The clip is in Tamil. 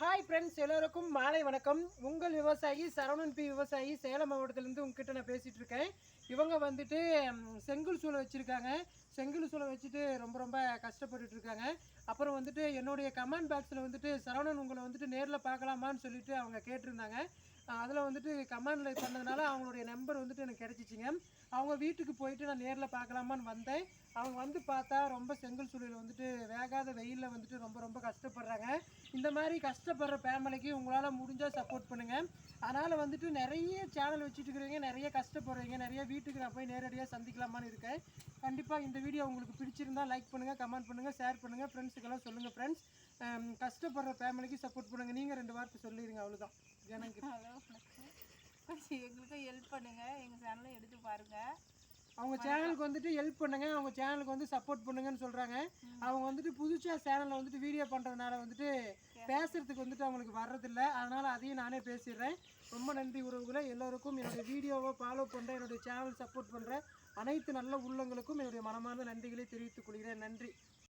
ஹாய் ஃப்ரெண்ட்ஸ், எல்லோருக்கும் மாலை வணக்கம். உங்கள் விவசாயி சரவணன் பி விவசாயி, சேலம் மாவட்டத்திலேருந்து உங்ககிட்ட நான் பேசிகிட்டு இருக்கேன். இவங்க வந்துட்டு செங்கல் சூளை வச்சுருக்காங்க. செங்கல் சூளை வச்சுட்டு ரொம்ப கஷ்டப்பட்டுட்டு இருக்காங்க. அப்புறம் வந்துட்டு என்னுடைய கமெண்ட் பாக்ஸில் வந்துட்டு சரவணன் உங்களை வந்துட்டு நேரில் பார்க்கலாமான்னு சொல்லிட்டு அவங்க கேட்டிருந்தாங்க. அதில் வந்துட்டு கமெண்டில் பண்ணதுனால அவங்களுடைய நம்பர் வந்துட்டு எனக்கு கிடச்சிச்சிங்க. அவங்க வீட்டுக்கு போயிட்டு நான் நேரில் பார்க்கலாமான்னு வந்தேன். அவங்க வந்து பார்த்தா ரொம்ப செங்கல் சூளையில் வந்துட்டு வேகாத வெயிலில் வந்துட்டு ரொம்ப கஷ்டப்படுறாங்க. இந்த மாதிரி கஷ்டப்படுற ஃபேமிலிக்கு உங்களால் முடிஞ்சால் சப்போர்ட் பண்ணுங்கள். அதனால் வந்துட்டு நிறைய சேனல் வச்சுட்டு இருக்கிறீங்க, நிறைய கஷ்டப்படுறீங்க, நிறைய வீட்டுக்கு நான் போய் நேரடியாக சந்திக்கலாமான்னு இருக்கேன். கண்டிப்பாக இந்த வீடியோ உங்களுக்கு பிடிச்சிருந்தா லைக் பண்ணுங்கள், கமெண்ட் பண்ணுங்கள், ஷேர் பண்ணுங்கள், ஃப்ரெண்ட்ஸுக்கெல்லாம் சொல்லுங்கள். ஃப்ரெண்ட்ஸ், கஷ்டப்படுற ஃபேமிலிக்கு சப்போர்ட் பண்ணுங்கள். நீங்கள் 2 வார்த்தை சொல்லிடுங்க, அவ்வளோதான். எனக்கு கொஞ்சம் எங்களுக்கும் ஹெல்ப் பண்ணுங்கள், எங்கள் சேனலும் எடுத்து பாருங்கள். அவங்க சேனலுக்கு வந்துட்டு ஹெல்ப் பண்ணுங்கள், அவங்க சேனலுக்கு வந்து சப்போர்ட் பண்ணுங்கன்னு சொல்கிறாங்க. அவங்க வந்துட்டு புதுசாக சேனலில் வந்துட்டு வீடியோ பண்ணுறதுனால வந்துட்டு பேசுகிறதுக்கு வந்துட்டு அவங்களுக்கு வர்றதில்லை. அதனால் அதையும் நானே பேசிடுறேன். ரொம்ப நன்றி உறவுகளை. எல்லோருக்கும் என்னுடைய வீடியோவை ஃபாலோ பண்ணுற, என்னுடைய சேனல் சப்போர்ட் பண்ணுற அனைத்து நல்ல உள்ளங்களுக்கும் என்னுடைய மனமார்ந்த நன்றிகளை தெரிவித்துக் கொள்கிறேன். நன்றி.